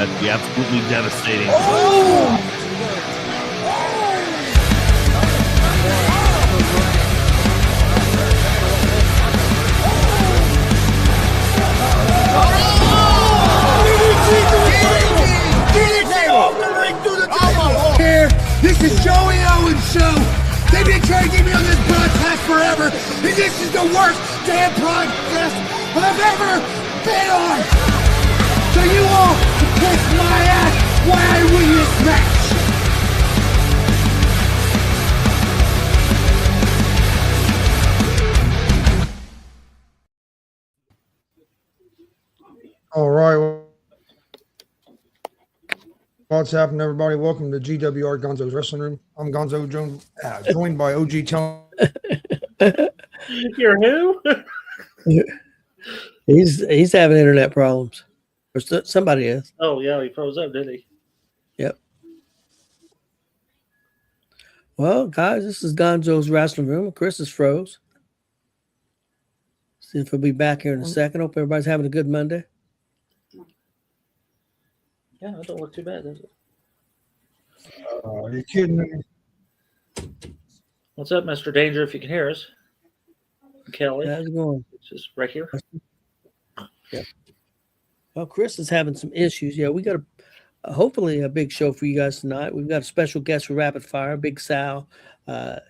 That'd be absolutely devastating. Oh! Here, this is Joey Owens' show. They've been trying to get me on this broadcast forever, and this is the worst damn broadcast I've ever been on. So you all can kiss my ass while I win this match. All right. What's happening, everybody? Welcome to GWR Gonzo's Wrestling Room. I'm Gonzo, joined by OG Tony. You're who? He's having internet problems. Or somebody is. Oh, yeah, he froze up, didn't he? Yep. Well, guys, this is Gonzo's Wrestling Room. Chris is froze. See if he'll be back here in a second. Hope everybody's having a good Monday. Yeah, that don't look too bad, does it? Are you kidding me? What's up, Mr. Danger, if you can hear us? Kelly. How's it going? It's just right here. Yeah. Well, Chris is having some issues. Yeah, we got hopefully a big show for you guys tonight. We've got a special guest for Rapid Fire, Big Sal.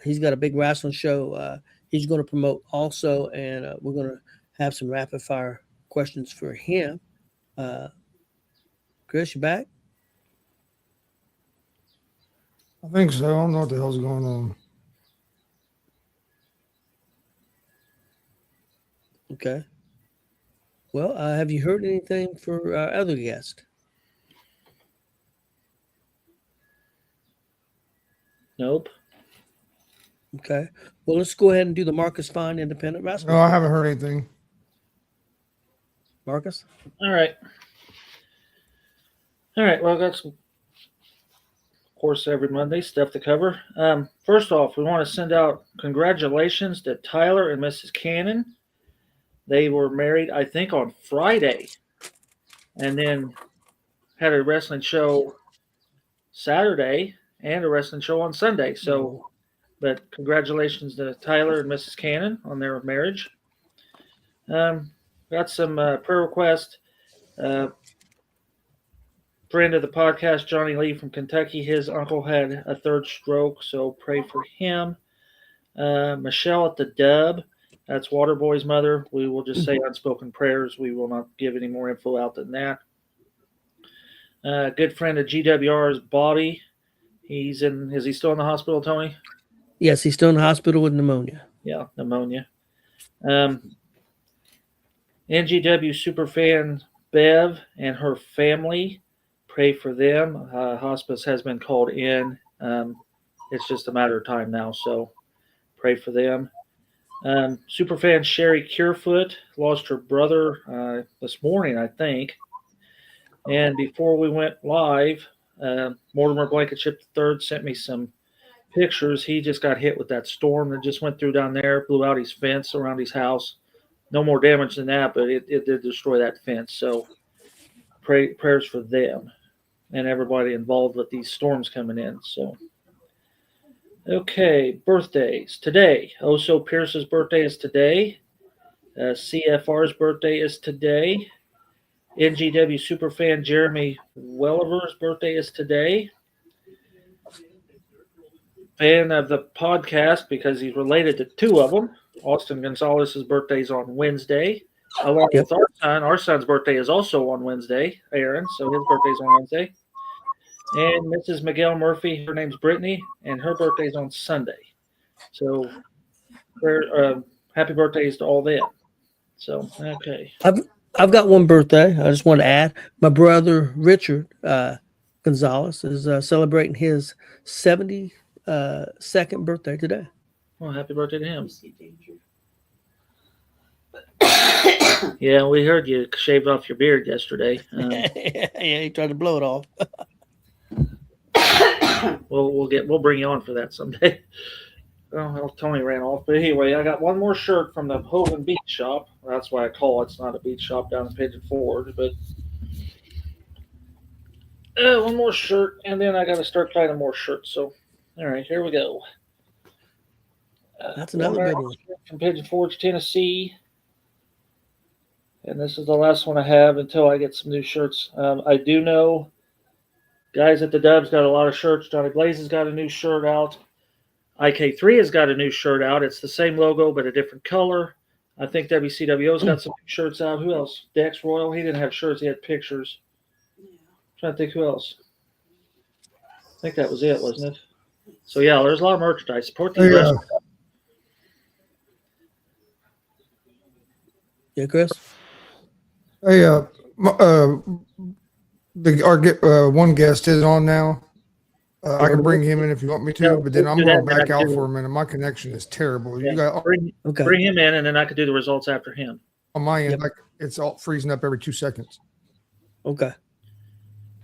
He's got a big wrestling show he's going to promote also, and we're going to have some rapid fire questions for him. Chris, you back? I think so. I don't know what the hell's going on. Okay. Well, have you heard anything for our other guest? Nope. Okay. Well, let's go ahead and do the Marcus Fine Independent Wrestling. No, I haven't heard anything. Marcus? All right. Well, I got some, of course, every Monday stuff to cover. First off, we want to send out congratulations to Tyler and Mrs. Cannon. They were married, I think, on Friday, and then had a wrestling show Saturday and a wrestling show on Sunday. So, but congratulations to Tyler and Mrs. Cannon on their marriage. Got some prayer requests. Friend of the podcast, Johnny Lee from Kentucky, his uncle had a third stroke, so pray for him. Michelle at the Dub, that's Waterboy's mother. We will just say unspoken prayers. We will not give any more info out than that. Good friend of GWR's BODKINS. Is he still in the hospital, Tony? Yes, he's still in the hospital with pneumonia. Yeah, pneumonia. NGW superfan Bev and her family, pray for them. Hospice has been called in. It's just a matter of time now, so pray for them. Superfan Sherry Curefoot lost her brother this morning, I think. And before we went live, Mortimer Blankenship III sent me some pictures. He just got hit with that storm that just went through down there, blew out his fence around his house. No more damage than that, but it did destroy that fence. So prayers for them and everybody involved with these storms coming in. So, okay, birthdays. Today, Oso Pierce's birthday is today. CFR's birthday is today. NGW superfan Jeremy Welliver's birthday is today. Fan of the podcast because he's related to two of them. Austin Gonzalez's birthday is on Wednesday, along with our son. Our son's birthday is also on Wednesday, Aaron, so his birthday's on Wednesday. And Mrs. Miguel Murphy, her name's Brittany, and her birthday's on Sunday. So, happy birthdays to all them. So, okay. I've got one birthday. I just want to add. My brother Richard Gonzalez is celebrating his 72nd birthday today. Well, happy birthday to him. Yeah, we heard you shaved off your beard yesterday. Yeah, he tried to blow it off. We'll bring you on for that someday. Well, Tony ran off. But anyway, I got one more shirt from the Hogan Beach Shop. That's why I call it. It's not a beach shop down in Pigeon Forge, but One more shirt, and then I got to start finding more shirts. So, all right, here we go. That's another good one. From Pigeon Forge, Tennessee. And this is the last one I have until I get some new shirts. I do know guys at the Dubs got a lot of shirts. Johnny Blaze has got a new shirt out. IK3 has got a new shirt out. It's the same logo, but a different color. I think WCWO's got some shirts out. Who else? Dex Royal. He didn't have shirts. He had pictures. Trying to think who else. I think that was it, wasn't it? So, yeah, there's a lot of merchandise. Support these wrestlers. Yeah, Chris? Hey, one guest is on now. I can bring him in if you want me to, but then I'm going to back out for a minute. My connection is terrible. Yeah, You got bring him in, and then I could do the results after him. on my end, like it's all freezing up every 2 seconds. Okay.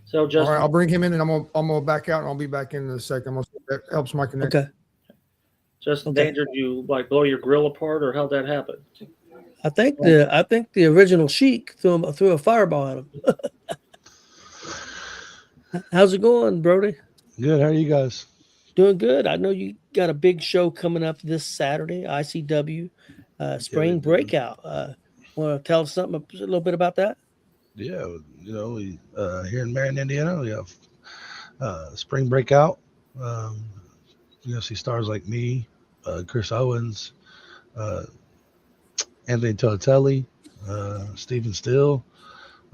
So just all right, I'll bring him in, and I'm gonna back out, and I'll be back in a second. I'm gonna see if that helps my connection. Okay. Just in danger, you like blow your grill apart, or how'd that happen? I think the original Sheik threw a fireball at him. How's it going, Brody? Good. How are you guys? Doing good. I know you got a big show coming up this Saturday, ICW Spring Breakout. Want to tell us a little bit about that? Yeah, we here in Marion, Indiana, we have Spring Breakout. See stars like me, Chris Owens, Anthony Tottelli, Stephen Steele.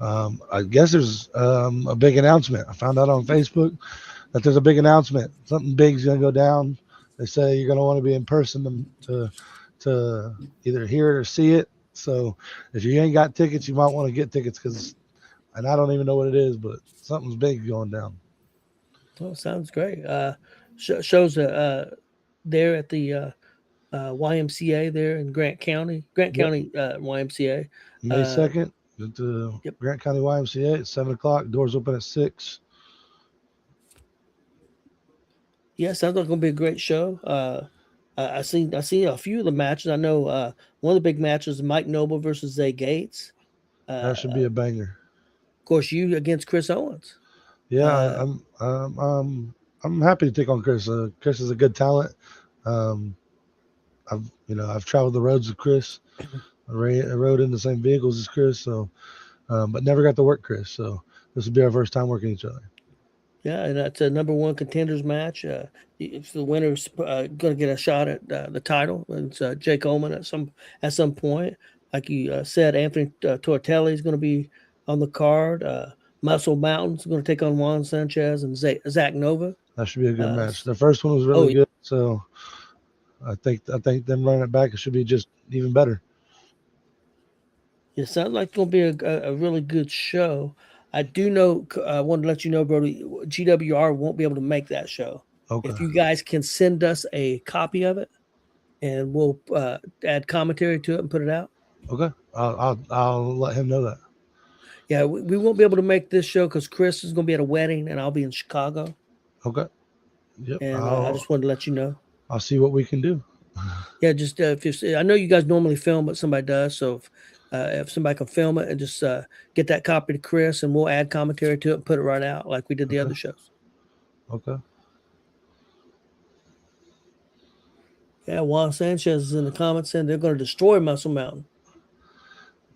I guess there's a big announcement. I found out on Facebook that there's a big announcement. Something big's going to go down. They say you're going to want to be in person to either hear it or see it. So if you ain't got tickets, you might want to get tickets and I don't even know what it is, but something's big going down. Oh, sounds great. Shows there at the YMCA there in Grant County YMCA. May 2nd at the Grant County YMCA at 7:00. Doors open at 6. Yeah, sounds like it's gonna be a great show. I seen a few of the matches. I know one of the big matches is Mike Noble versus Zay Gates. That should be a banger. Of course, you against Chris Owens. Yeah, I'm happy to take on Chris. Chris is a good talent. I've traveled the roads with Chris. I rode in the same vehicles as Chris, so but never got to work Chris. So this will be our first time working each other. Yeah, and that's a number one contenders match. If the winner's going to get a shot at the title, it's Jake Ullman at some point. Like you said, Anthony Tortelli is going to be on the card. Muscle Mountain's going to take on Juan Sanchez and Zach Nova. That should be a good match. The first one was really good, so I think them running it back, it should be just even better. It sounds like it's going to be a really good show. I do know, I wanted to let you know, Brody, GWR won't be able to make that show. Okay. If you guys can send us a copy of it, and we'll add commentary to it and put it out. Okay. I'll let him know that. Yeah, we won't be able to make this show because Chris is going to be at a wedding, and I'll be in Chicago. Okay. Yep. And I just wanted to let you know. I'll see what we can do. Yeah, just I know you guys normally film, but somebody does. So if somebody can film it and just get that copy to Chris, and we'll add commentary to it and put it right out like we did the other shows. Okay. Yeah, Juan Sanchez is in the comments saying they're going to destroy Muscle Mountain.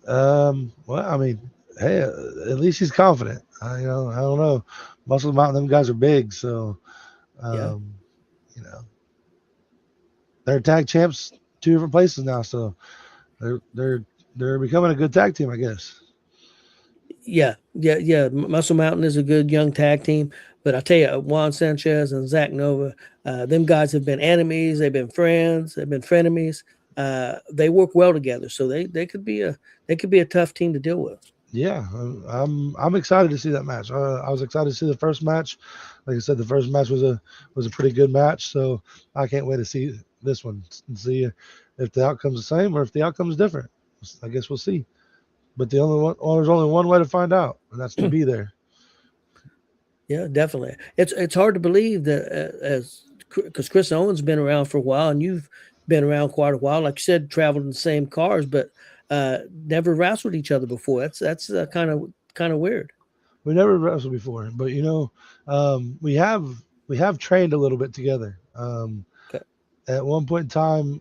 Well, I mean, hey, at least he's confident. I don't know. Muscle Mountain, them guys are big, so they're tag champs 2 different places now, so they're becoming a good tag team, I guess. Yeah. Muscle Mountain is a good young tag team, but I tell you, Juan Sanchez and Zach Nova, them guys have been enemies. They've been friends. They've been frenemies. They work well together, so they could be a tough team to deal with. Yeah, I'm excited to see that match. I was excited to see the first match. Like I said, the first match was a pretty good match, so I can't wait to see this one and see if the outcome's the same or if the outcome's different. I guess we'll see. But there's only one way to find out, and that's to be there. Yeah, definitely. It's hard to believe that because Chris Owens been around for a while, and you've been around quite a while. Like you said, traveled in the same cars, but never wrestled each other before. That's kind of weird. We never wrestled before, but we have trained a little bit together. Okay. At one point in time,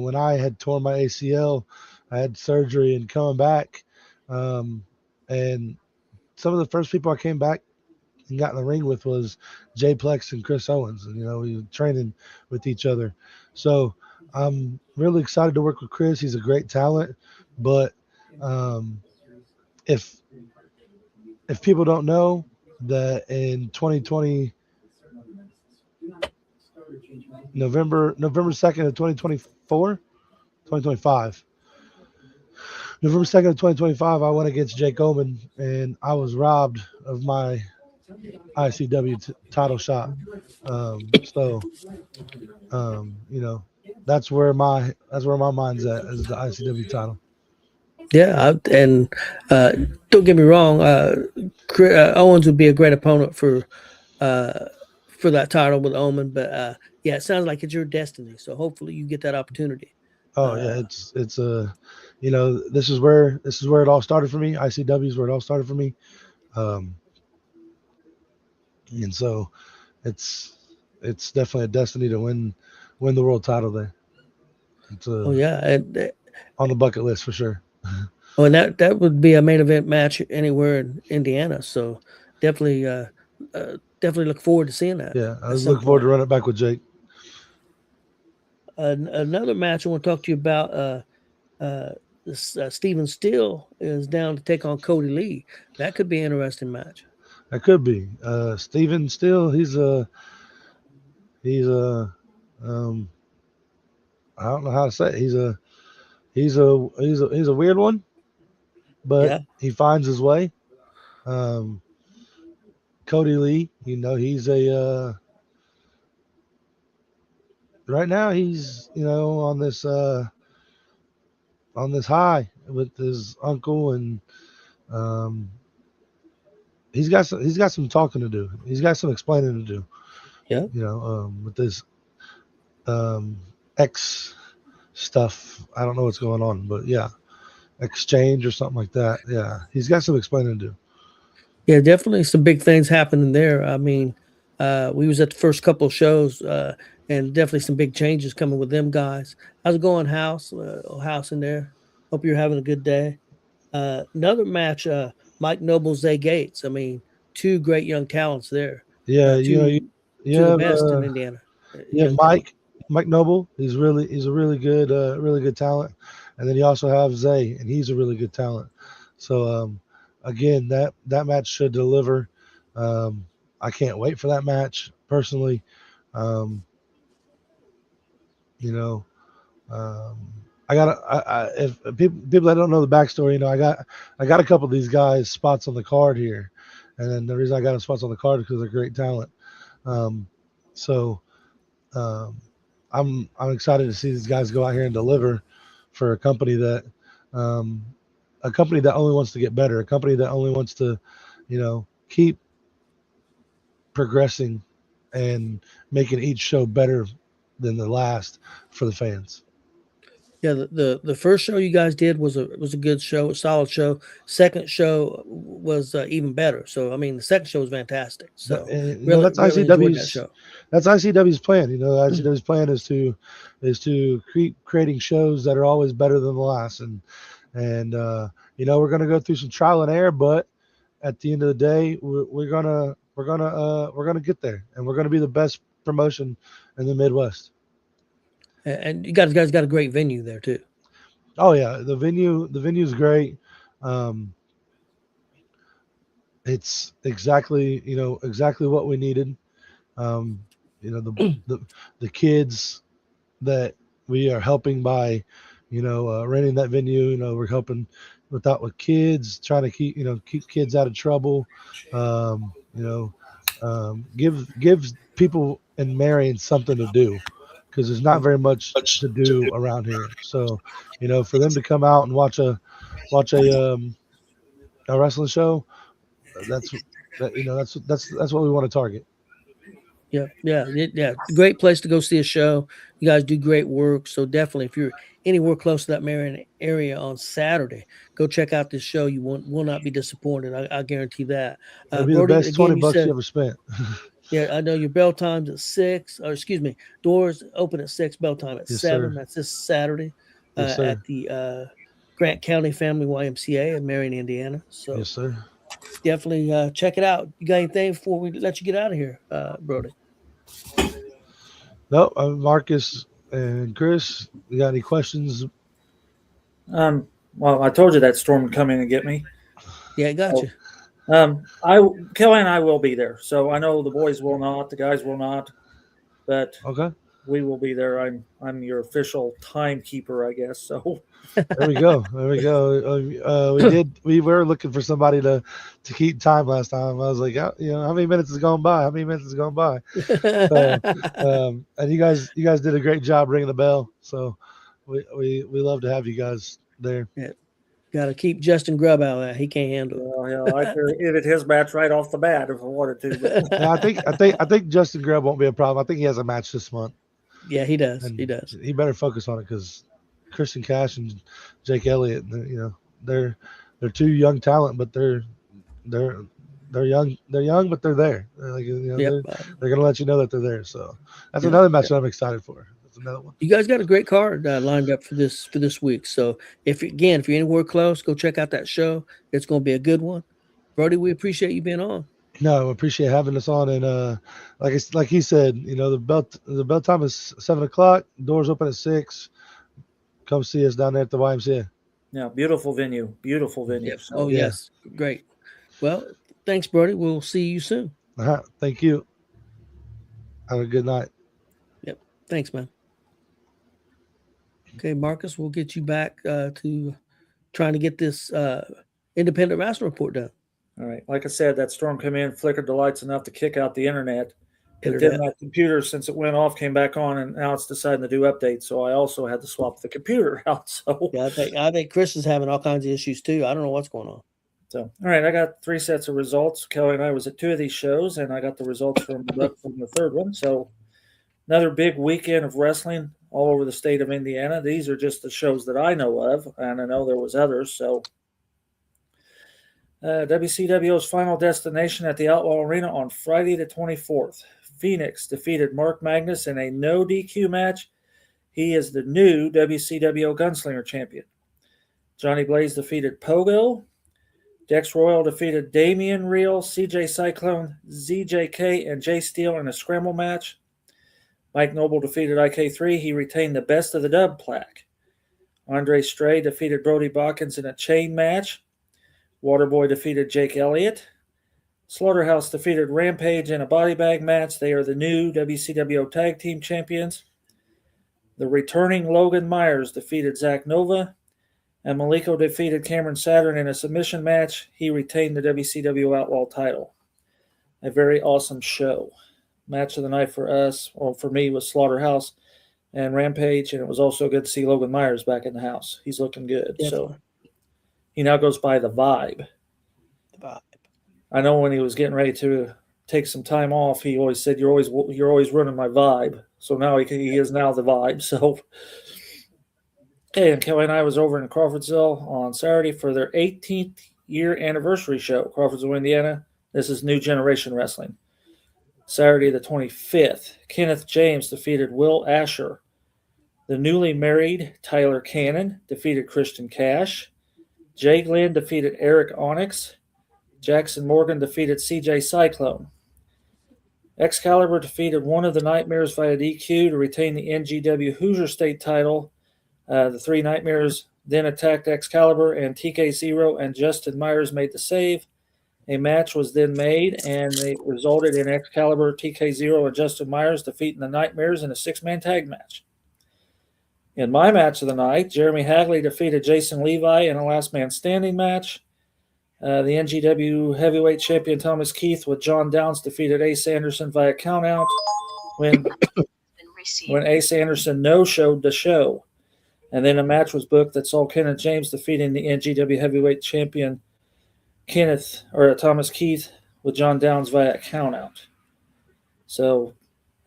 when I had torn my ACL, I had surgery and coming back, and some of the first people I came back and got in the ring with was Jay Plex and Chris Owens, and we were training with each other. So I'm really excited to work with Chris. He's a great talent, but if people don't know that in 2020 November 2nd of 2025 November 2nd of 2025 I went against Jake Oman and I was robbed of my ICW title shot. That's where my mind's at, is the ICW title. Yeah, and don't get me wrong, Owens would be a great opponent for that title with Omen, but yeah, it sounds like it's your destiny. So hopefully you get that opportunity. Oh yeah, it's this is where it all started for me. ICW is where it all started for me, and so it's definitely a destiny to win the world title there. It's oh yeah, and on the bucket list for sure. Oh, and that would be a main event match anywhere in Indiana. So definitely look forward to seeing that. Yeah, I was looking forward to running it back with Jake. Another match I want to talk to you about. Steven Steele is down to take on Cody Lee. That could be an interesting match. That could be. Steven Steele, he's a I don't know how to say it. He's a weird one, but he finds his way. Cody Lee, he's a right now he's on this high with his uncle, and he's got some talking to do. He's got some explaining to do. Yeah. With this X stuff. I don't know what's going on, but yeah, exchange or something like that. Yeah, he's got some explaining to do. Yeah, definitely some big things happening there. I mean, we was at the first couple of shows, and definitely some big changes coming with them guys. How's it going, House? House in there. Hope you're having a good day. Another match, Mike Noble, Zay Gates. I mean, two great young talents there. Yeah, two the best in Indiana. Yeah, Mike Noble. He's a really good talent, and then you also have Zay, and he's a really good talent. So again, that match should deliver. I can't wait for that match personally. If people that don't know the backstory, I got a couple of these guys spots on the card here, and then the reason I got them spots on the card is because they're great talent. I'm excited to see these guys go out here and deliver for a company that only wants to get better, a company that only wants to, keep progressing and making each show better than the last for the fans. Yeah, the first show you guys did was a good show, a solid show. Second show was even better. So I mean, the second show was fantastic. So that's ICW's show. That's ICW's plan. ICW's plan is to creating shows that are always better than the last, and we're gonna go through some trial and error, but at the end of the day, we're gonna get there, and we're gonna be the best promotion in the Midwest. And you guys got a great venue there too. Oh yeah, the venue is great. It's exactly what we needed. The kids that we are helping by renting that venue. We're helping with kids, trying to keep kids out of trouble. Give people in Marion something to do, because there's not very much to do around here. So, for them to come out and watch a wrestling show, that's what we want to target. Yeah. Great place to go see a show. You guys do great work. So definitely, if you're anywhere close to that Marion area on Saturday, go check out this show. You will not be disappointed. I guarantee that. It'll be Brody, the best again, 20 you bucks said, you ever spent. yeah, I know your bell time's at 6, or excuse me, doors open at 6, bell time at Yes, 7. sir. That's this Saturday Yes, sir. at the Grant County Family YMCA in Marion, Indiana. So Yes, sir. definitely check it out. You got anything before we let you get out of here, Brody? No, Marcus and Chris, you got any questions? Well, I told you that storm would come in and get me. Yeah, I got you. Kelly and I will be there. So I know the boys will not, the guys will not, but Okay. we will be there. I'm your official timekeeper, I guess. So There we go. There we go. We were looking for somebody to keep time last time. I was like, how many minutes has gone by? How many minutes has gone by? And you guys did a great job ringing the bell. So we love to have you guys there. Yeah. Got to keep Justin Grubb out of that. He can't handle it. I could edit his match right off the bat if I wanted to. But. Yeah, I think Justin Grubb won't be a problem. I think he has a match this month. Yeah, he does. And he does. He better focus on it because Christian Cash and Jake Elliott, they're two young talent, but they're young. They're young, but they're there. They're gonna let you know that they're there. So that's another match that I'm excited for. That's another one. You guys got a great card lined up for this week. So if you're anywhere close, go check out that show. It's going to be a good one. Brody, we appreciate you being on. No, I appreciate having us on. And like he said, the bell time is 7:00. Doors open at 6. Come see us down there at the YMCA. Yeah, beautiful venue. Beautiful venue. Yep. So, yes. Great. Well, thanks, Brody. We'll see you soon. Thank you. Have a good night. Yep. Thanks, man. Okay, Marcus, we'll get you back to trying to get this independent wrestling report done. All right. Like I said, that storm came in, flickered the lights enough to kick out the internet. But then my computer, since it went off, came back on, and now it's deciding to do updates. So I also had to swap the computer out. So yeah, I think Chris is having all kinds of issues too. I don't know what's going on. So all right, I got 3 sets of results. Kelly and I was at 2 of these shows, and I got the results from the third one. So another big weekend of wrestling all over the state of Indiana. These are just the shows that I know of, and I know there was others. So WCW's Final Destination at the Outlaw Arena on Friday the 24th. Phoenix defeated Mark Magnus in a no DQ match. He is the new WCW Gunslinger champion. Johnny Blaze defeated Pogo. Dex Royal defeated Damian Real, CJ Cyclone, ZJK, and Jay Steele in a scramble match. Mike Noble defeated IK3. He retained the Best of the Dub plaque. Andre Stray defeated Brody Botkins in a chain match. Waterboy defeated Jake Elliott. Slaughterhouse defeated Rampage in a body bag match. They are the new WCW Tag Team Champions. The returning Logan Myers defeated Zach Nova. And Maliko defeated Cameron Saturn in a submission match. He retained the WCW Outlaw title. A very awesome show. Match of the night for us, or for me, was Slaughterhouse and Rampage, and it was also good to see Logan Myers back in the house. He's looking good. Definitely. So he now goes by the Vibe. The Vibe. I know when he was getting ready to take some time off, he always said, "You're always running my Vibe." So now he is now the Vibe. So, okay, and Kelly and I was over in Crawfordsville on Saturday for their 18th year anniversary show, Crawfordsville, Indiana. This is New Generation Wrestling. Saturday the 25th, Kenneth James defeated Will Asher. The newly married Tyler Cannon defeated Christian Cash. Jay Glenn defeated Eric Onyx. Jackson Morgan defeated CJ Cyclone. Excalibur defeated one of the Nightmares via DQ to retain the NGW Hoosier State title. The 3 Nightmares then attacked Excalibur, and TK0 and Justin Myers made the save. A match was then made, and it resulted in Excalibur, TK0, and Justin Myers defeating the Nightmares in a 6-man tag match. In my match of the night, Jeremy Hagley defeated Jason Levi in a last man standing match. The NGW heavyweight champion Thomas Keith with John Downs defeated Ace Anderson via countout when Ace Anderson no-showed the show. And then a match was booked that saw Kenneth James defeating the NGW heavyweight champion Thomas Keith with John Downs via countout. So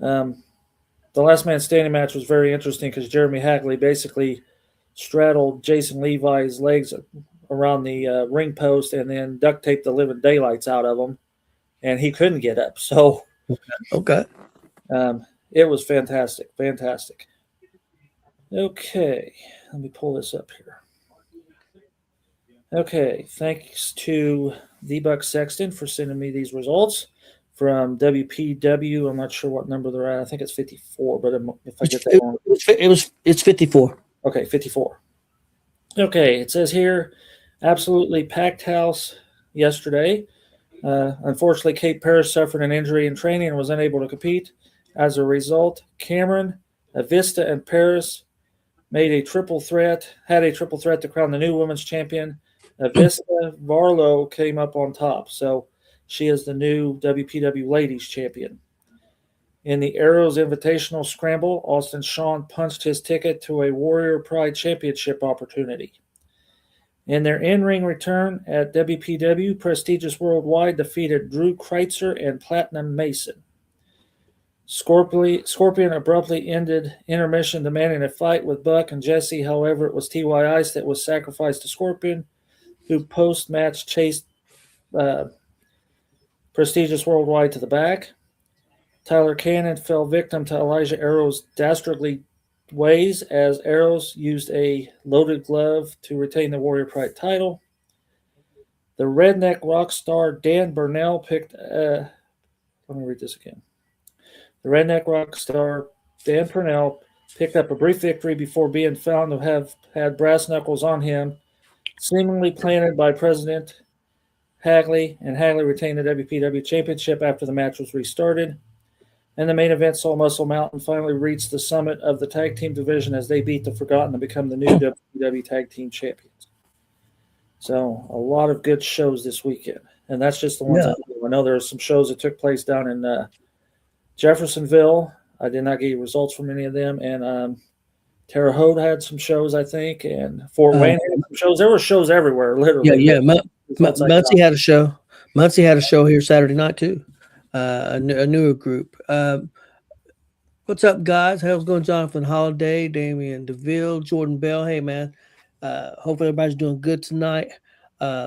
The last man standing match was very interesting because Jeremy Hagley basically straddled Jason Levi's legs around the ring post and then duct taped the living daylights out of him, and he couldn't get up. So Okay. it was fantastic. Fantastic. Okay, let me pull this up here. Okay, thanks to the Buck Sexton for sending me these results from WPW. I'm not sure what number they're at. I think it's 54, but if I get that wrong, It's 54. okay, 54. Okay, it says here, absolutely packed house yesterday. Unfortunately, Kate Paris suffered an injury in training and was unable to compete. As a result, Cameron, Avista, and Paris had a triple threat to crown the new women's champion. Avista Varlow came up on top, so she is the new WPW Ladies Champion. In the Arrows Invitational Scramble, Austin Shawn punched his ticket to a Warrior Pride Championship opportunity. In their in-ring return at WPW, Prestigious Worldwide defeated Drew Kreitzer and Platinum Mason. Scorpion abruptly ended intermission, demanding a fight with Buck and Jesse. However, it was T.Y. Ice that was sacrificed to Scorpion, who post-match chased Prestigious Worldwide to the back. Tyler Cannon fell victim to Elijah Arrow's dastardly ways as Arrows used a loaded glove to retain the Warrior Pride title. The redneck rock star Dan Burnell picked... let me read this again. The redneck rock star Dan Purnell picked up a brief victory before being found to have had brass knuckles on him, seemingly planted by President Hagley, and Hagley retained the WPW Championship after the match was restarted. And the main event saw Muscle Mountain finally reach the summit of the tag team division as they beat the Forgotten to become the new WPW Tag Team Champions. So a lot of good shows this weekend, and that's just the ones I know. There are some shows that took place down in Jeffersonville. I did not get results from any of them. And Terre Haute had some shows, I think, and Fort Wayne had some shows. There were shows everywhere, literally. Yeah. Muncie had a show. Muncie had a show here Saturday night too. A newer group. What's up, guys? How's it going, Jonathan Holiday, Damian DeVille, Jordan Bell? Hey, man. Hopefully everybody's doing good tonight.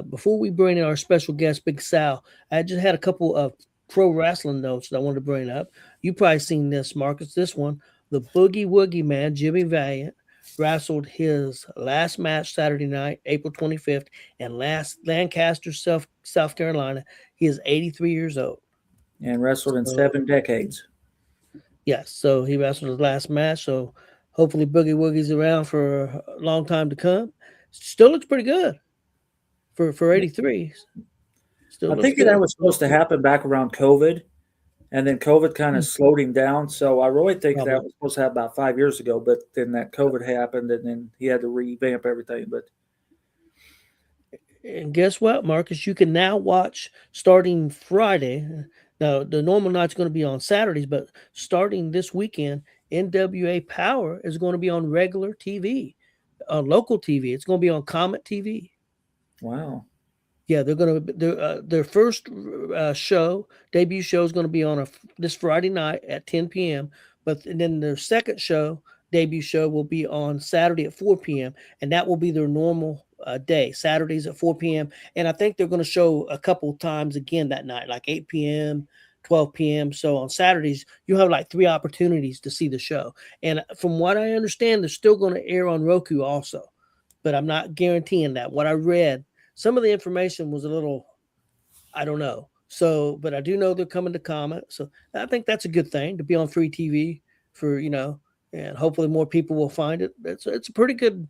Before we bring in our special guest, Big Sal, I just had a couple of pro wrestling notes that I wanted to bring up. You probably seen this, Marcus. This one, the Boogie Woogie Man, Jimmy Valiant, wrestled his last match Saturday night, April 25th, in Lancaster, South Carolina. He is 83 years old. And wrestled in 7 decades. Yes, so he wrestled his last match. So hopefully Boogie Woogie's around for a long time to come. Still looks pretty good for 83. I think that was supposed to happen back around COVID, and then COVID kind of slowed him down. So I really think that was supposed to happen about 5 years ago, but then that COVID happened, and then he had to revamp everything. And guess what, Marcus? You can now watch starting Friday. Now, the normal night's going to be on Saturdays, but starting this weekend, NWA Power is going to be on regular TV, local TV. It's going to be on Comet TV. Wow. Yeah, they're going to their first debut show is going to be on this Friday night at 10 p.m. But then their second debut show will be on Saturday at 4 p.m. and that will be their normal day, Saturdays at 4 p.m. And I think they're going to show a couple times again that night, like 8 p.m., 12 p.m. So on Saturdays, you have like 3 opportunities to see the show. And from what I understand, they're still going to air on Roku also, but I'm not guaranteeing that. What I read, some of the information was a little, I don't know. So, but I do know they're coming to Comet. So I think that's a good thing to be on free TV for, and hopefully more people will find it. It's a pretty good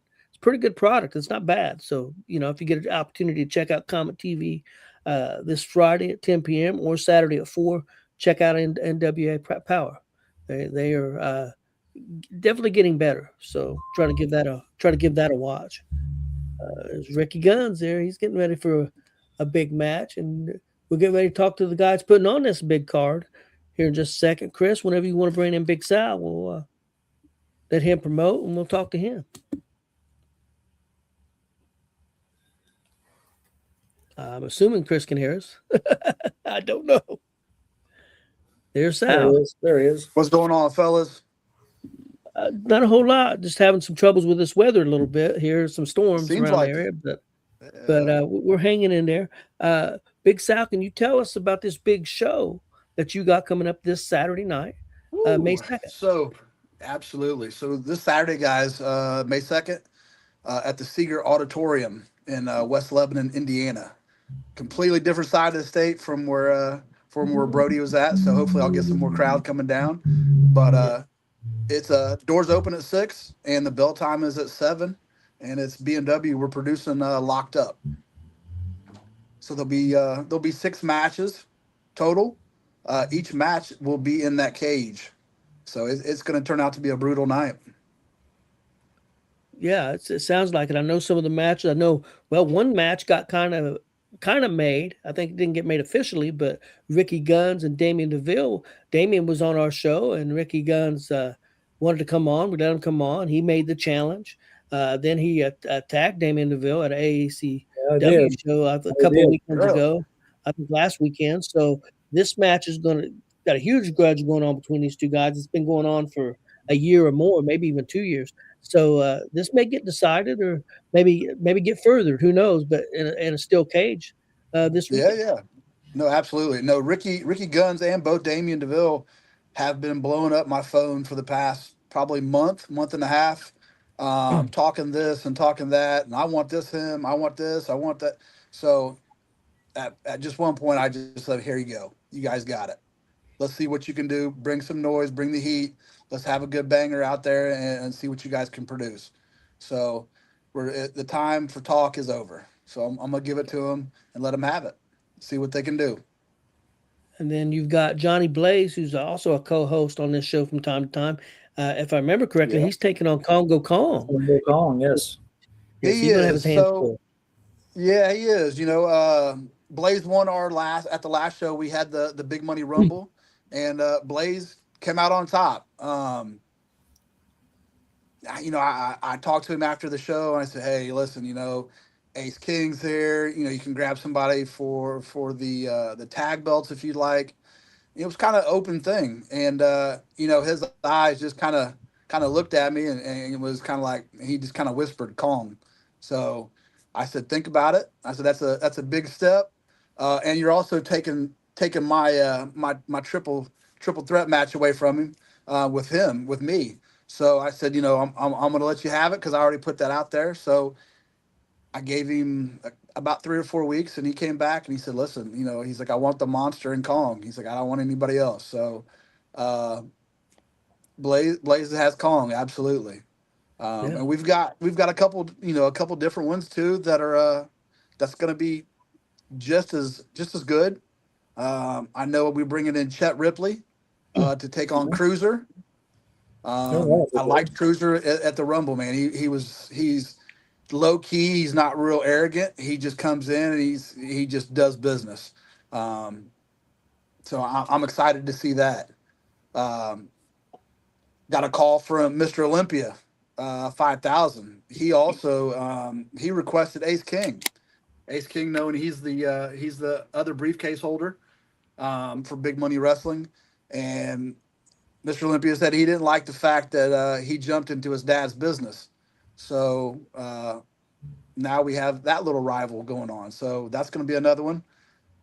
product. It's not bad. So, if you get an opportunity to check out Comet TV this Friday at 10 p.m. or Saturday at 4, check out NWA Power. They are definitely getting better. So try to give that a watch. There's Ricky Guns there. He's getting ready for a big match, and we'll get ready to talk to the guys putting on this big card here in just a second. Chris, whenever you want to bring in Big Sal, we'll let him promote, and we'll talk to him. I'm assuming Chris can hear us. I don't know. There's There Sal. he is. There he is. What's going on, fellas? Not a whole lot. Just having some troubles with this weather a little bit here. Some storms Seems around like the area, it. but we're hanging in there. Big Sal, can you tell us about this big show that you got coming up this Saturday night, May 2nd? So, absolutely. So this Saturday, guys, May 2nd, at the Seeger Auditorium in West Lebanon, Indiana. Completely different side of the state from where Brody was at. So hopefully I'll get some more crowd coming down. But it's doors open at 6 and the bell time is at 7. And it's B&W. We're producing Locked Up. So there'll be 6 matches total. Each match will be in that cage. So it's going to turn out to be a brutal night. Yeah, it sounds like it. I know some of the matches. I know, well, one match got kind of made. I think it didn't get made officially, but Ricky Guns and Damian DeVille. Damian was on our show, and Ricky Guns wanted to come on. We let him come on. He made the challenge. Then he attacked Damian DeVille at an AACW show a couple of weekends ago. I think last weekend. So this match is got a huge grudge going on between these two guys. It's been going on for a year or more, maybe even 2 years. So this may get decided, or maybe get furthered. Who knows? But in a steel cage this week. Yeah. No, absolutely. No, Ricky Guns and both Damian DeVille have been blowing up my phone for the past probably month and a half, talking this and talking that, and I want this I want this, I want that. So at just one point, I just said, here you go. You guys got it. Let's see what you can do. Bring some noise, bring the heat. Let's have a good banger out there and see what you guys can produce. So the time for talk is over. So I'm going to give it to them and let them have it. See what they can do. And then you've got Johnny Blaze, who's also a co-host on this show from time to time. If I remember correctly, he's taking on Congo Kong. Congo Kong, yes. He is. So, yeah, he is. You know, Blaze won at the last show. We had the Big Money Rumble, and Blaze came out on top. You know, I talked to him after the show, and I said, hey, listen, you know, Ace King's here. You know, you can grab somebody for the tag belts if you'd like. It was kind of open thing, and you know, his eyes just kind of looked at me, and it was kind of like he just kind of whispered Kong. So I said, think about it. I said that's a big step, and you're also taking my my triple threat match away from him with me. So I said, you know, I'm going to let you have it because I already put that out there. So I gave him about 3 or 4 weeks, and he came back and he said, listen, you know, he's like, I want the monster in Kong. He's like, I don't want anybody else. So Blaze has Kong, absolutely. And we've got a couple different ones too that are that's going to be just as good. I know we're bringing in Chet Ripley to take on Cruiser. I liked Cruiser at the Rumble, man. He's low key. He's not real arrogant. He just comes in and he just does business. So I'm excited to see that. Got a call from Mr. Olympia, 5000. He also he requested Ace King. Ace King, knowing he's the other briefcase holder for Big Money Wrestling, and Mr. Olympia said he didn't like the fact that he jumped into his dad's business. So now we have that little rival going on. So that's going to be another one.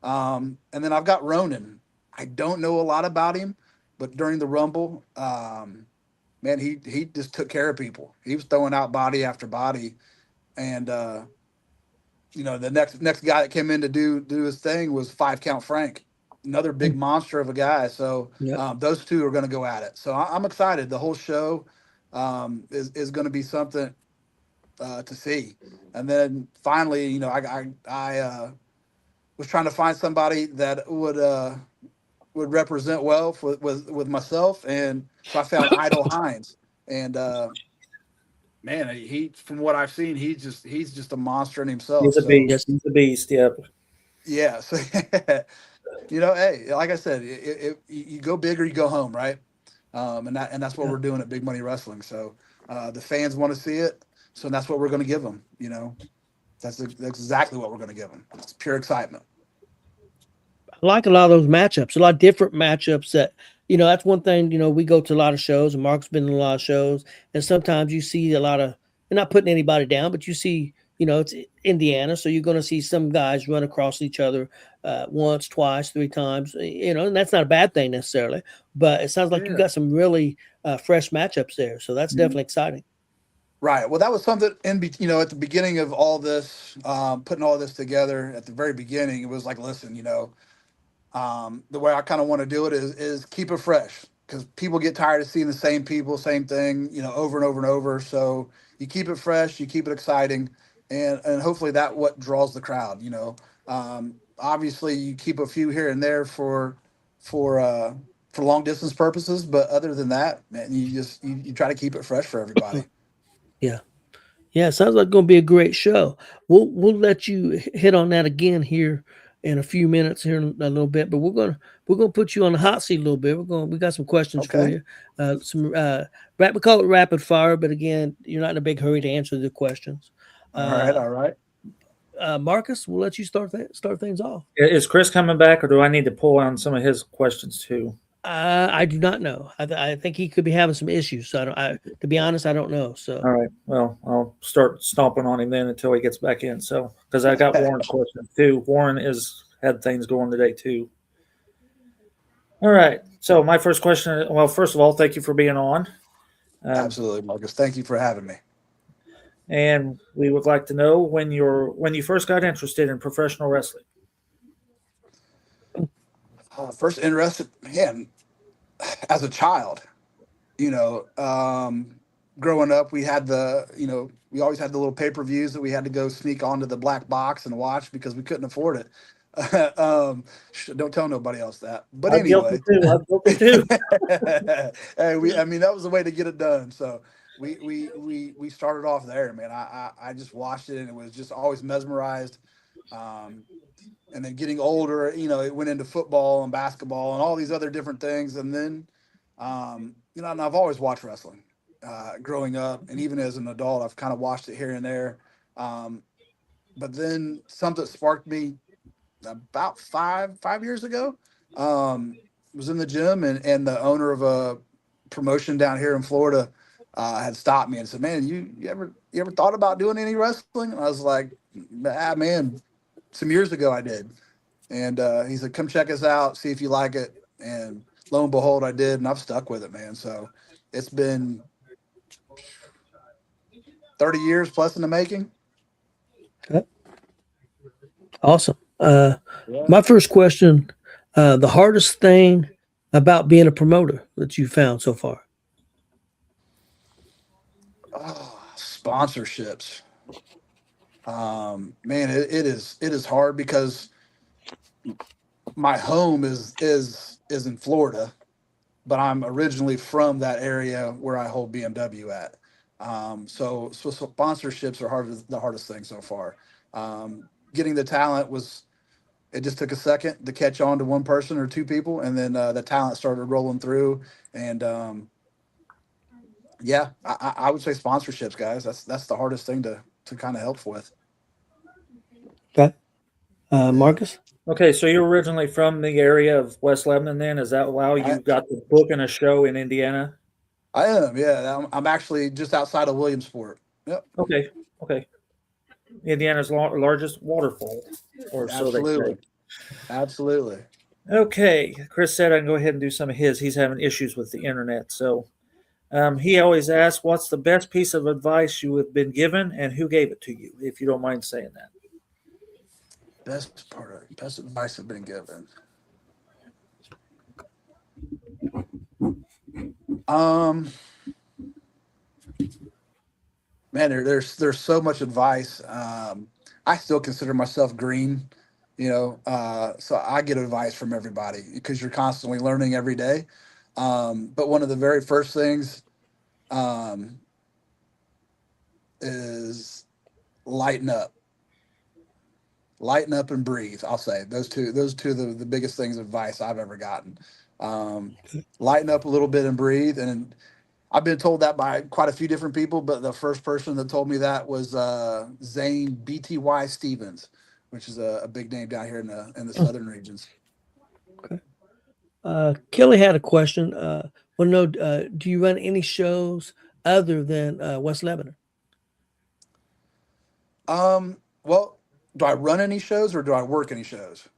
And then I've got Ronan. I don't know a lot about him, but during the Rumble, man, he just took care of people. He was throwing out body after body. And, you know, the next guy that came in to do his thing was 5 Count Frank. Another big monster of a guy. So those two are going to go at it. So I'm excited. The whole show is going to be something to see. And then finally, you know, I was trying to find somebody that would represent well with myself, and so I found Idol Hines. And man, he from what I've seen, he's just a monster in himself. He's a beast. He's a beast. Yeah. Yeah. So. You know, hey, like I said, you go big or you go home, right? And that's what we're doing at Big Money Wrestling. So the fans want to see it, so that's what we're going to give them. You know, that's exactly what we're going to give them. It's pure excitement. I like a lot of those matchups, a lot of different matchups that, that's one thing, we go to a lot of shows and Mark's been in a lot of shows. And sometimes you see a lot of, and not putting anybody down, but you see, it's Indiana. So you're going to see some guys run across each other once, twice, three times, and that's not a bad thing necessarily, but it sounds like you got some really fresh matchups there. So that's definitely exciting. Right. Well, that was something at the beginning of all this, putting all this together at the very beginning, it was like, listen, the way I kind of want to do it is keep it fresh, because people get tired of seeing the same people, same thing, over and over and over. So you keep it fresh, you keep it exciting, and hopefully that what draws the crowd. Obviously you keep a few here and there for long distance purposes, but other than that, man, you try to keep it fresh for everybody. Yeah. Yeah, it sounds like it's going to be a great show. We'll let you hit on that again here in a few minutes here in a little bit, but we're gonna put you on the hot seat a little bit. We got some questions for you. We call it rapid fire, but again, you're not in a big hurry to answer the questions. All right. Marcus, we'll let you start things off. Is Chris coming back, or do I need to pull on some of his questions too? I do not know. I think he could be having some issues. So to be honest, I don't know. So all right. Well, I'll start stomping on him then until he gets back in. So because I got Warren's question too. Warren had things going today too. All right. So my first question. Well, first of all, thank you for being on. Absolutely, Marcus. Thank you for having me. And we would like to know when you first got interested in professional wrestling. First interested, man, as a child, growing up, we had we always had the little pay-per-views that we had to go sneak onto the black box and watch because we couldn't afford it. Don't tell nobody else that. But anyway, I'm guilty too. Hey, that was the way to get it done. So we started off there, man. I just watched it and it was just always mesmerized. And then getting older, it went into football and basketball and all these other different things. And then, and I've always watched wrestling growing up. And even as an adult, I've kind of watched it here and there. But then something sparked me about five years ago. Was in the gym and the owner of a promotion down here in Florida had stopped me and said, man, you ever thought about doing any wrestling? And I was like, man, some years ago I did. And he said, come check us out, see if you like it. And lo and behold, I did. And I've stuck with it, man. So it's been 30 years plus in the making. Okay. Awesome. My first question, the hardest thing about being a promoter that you found so far? Sponsorships. Man, it is hard because my home is in Florida, but I'm originally from that area where I hold BMW at. So sponsorships are the hardest thing so far. Getting the talent it just took a second to catch on to one person or two people, and then the talent started rolling through. And I would say sponsorships, guys. That's the hardest thing to kind of help with. Okay. Marcus? Okay, so you're originally from the area of West Lebanon then? Is that why you got the book in a show in Indiana? I am, yeah. I'm actually just outside of Williamsport. Yep. Okay. Indiana's largest waterfall, or Absolutely. So they say. Absolutely. Okay, Chris said I can go ahead and do some of his. He's having issues with the internet, so he always asks, what's the best piece of advice you have been given and who gave it to you, if you don't mind saying that? Best advice I've been given. Man, there's so much advice. I still consider myself green, so I get advice from everybody because you're constantly learning every day. But one of the very first things is lighten up and breathe. I'll say those two are the biggest things of advice I've ever gotten. Lighten up a little bit and breathe. And I've been told that by quite a few different people, but the first person that told me that was Zane BTY Stevens, which is a big name down here in the southern regions. Kelly had a question. Do you run any shows other than West Lebanon? Well, do I run any shows or do I work any shows?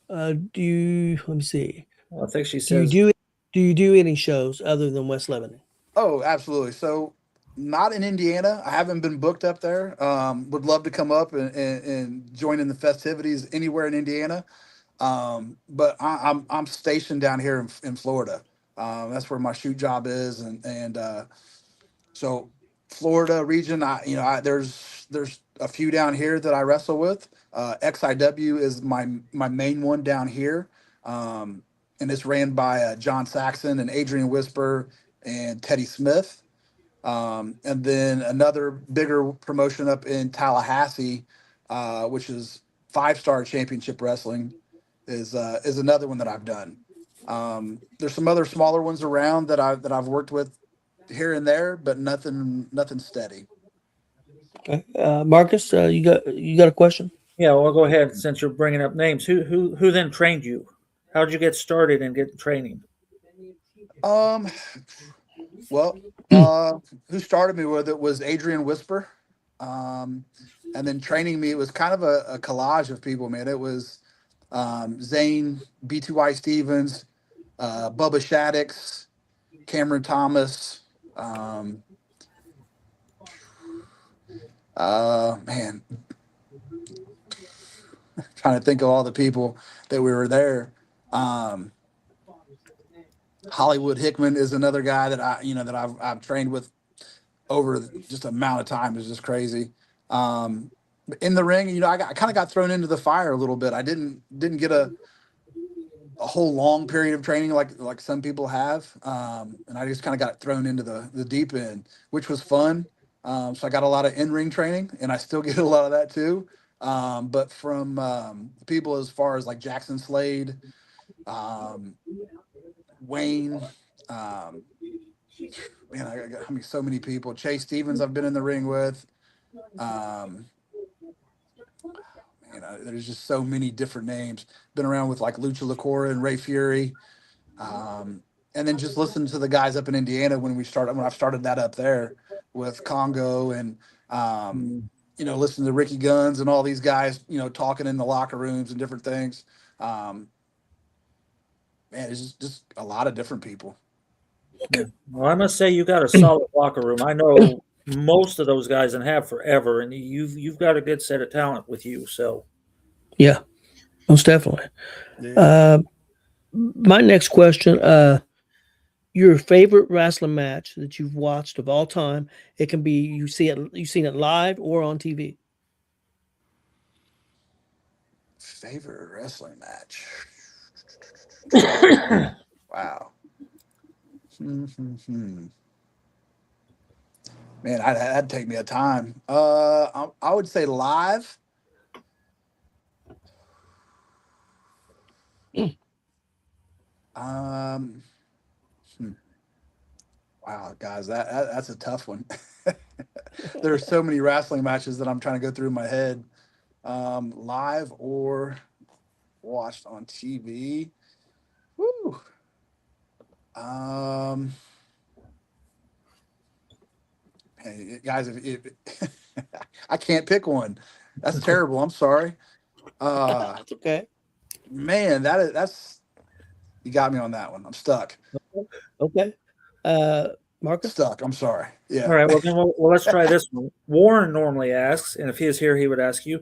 Let me see. Well, I think she Do you says. do you do any shows other than West Lebanon? Oh, absolutely. So not in Indiana. I haven't been booked up there. Would love to come up and join in the festivities anywhere in Indiana. But I'm stationed down here in Florida. That's where my shoot job is, and so Florida region. There's a few down here that I wrestle with. XIW is my main one down here, and it's ran by John Saxon and Adrian Whisper and Teddy Smith. And then another bigger promotion up in Tallahassee, which is 5-Star Championship Wrestling, is another one that I've done. There's some other smaller ones around that I've worked with here and there, but nothing steady. Okay. Marcus, you got a question? Yeah, well, go ahead. Since you're bringing up names, who then trained you? How did you get started in getting training? Well, who started me with it was Adrian Whisper. And then training me, it was kind of a collage of people, man. It was Zane, B2Y Stevens, Bubba Shaddix, Cameron Thomas. Man, trying to think of all the people that we were there. Hollywood Hickman is another guy that I've trained with over just amount of time is just crazy. In the ring, I kind of got thrown into the fire a little bit. I didn't get a whole long period of training like some people have, and I just kind of got thrown into the deep end, which was fun. So I got a lot of in-ring training, and I still get a lot of that too. But from people as far as like Jackson Slade, Wayne, man, I got so many people. Chase Stevens, I've been in the ring with. There's just so many different names. Been around with like Lucha Lacora and Ray Fury, and then just listen to the guys up in Indiana when I started that up there with Congo and listen to Ricky Guns and all these guys, talking in the locker rooms and different things. Man, it's just a lot of different people. Yeah. Well, I must say you got a solid locker room. I know most of those guys and have forever, and you've got a good set of talent with you. So, yeah, most definitely. Yeah. My next question: your favorite wrestling match that you've watched of all time? It can be you've seen it live or on TV. Favorite wrestling match? Wow. Man, that'd take me a time. I would say live. Wow, guys, that's a tough one. There are so many wrestling matches that I'm trying to go through my head. Live or watched on TV. Woo. Hey, guys, if I can't pick one, that's terrible. I'm sorry. That's okay. Man, that's you got me on that one. I'm stuck. Okay. Marcus? Stuck. I'm sorry. Yeah. all right. Well, then let's try this one. Warren normally asks, and if he is here, he would ask you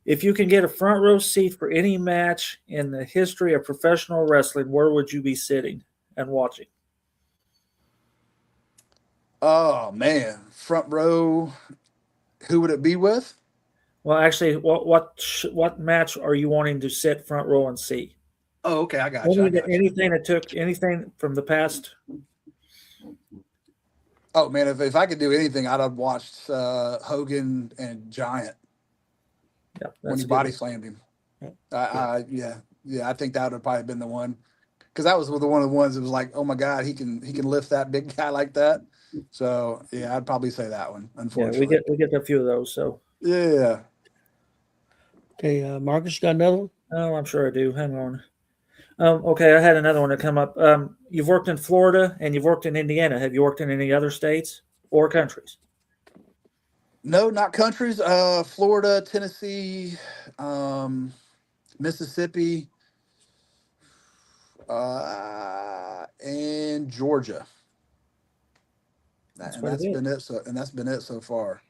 if you can get a front row seat for any match in the history of professional wrestling. Where would you be sitting and watching? Oh man, front row. Who would it be with? Well, actually, what match are you wanting to sit front row and see? Oh, okay, I got you. Anything from the past? Oh man, if I could do anything, I'd have watched Hogan and Giant Yeah, when he body slammed him. I think that would have probably been the one, because that was one of the ones that was like, oh my God, he can lift that big guy like that. So yeah, I'd probably say that one. Unfortunately, Yeah, we get a few of those. So yeah. Okay, Marcus, you got another one? oh, I'm sure I do. Hang on. Okay, I had another one to come up. You've worked in Florida and you've worked in Indiana. Have you worked in any other states or countries? No, not countries. Florida, Tennessee, um, Mississippi, and Georgia. That's And pretty that's good. been it. And that's been it so far.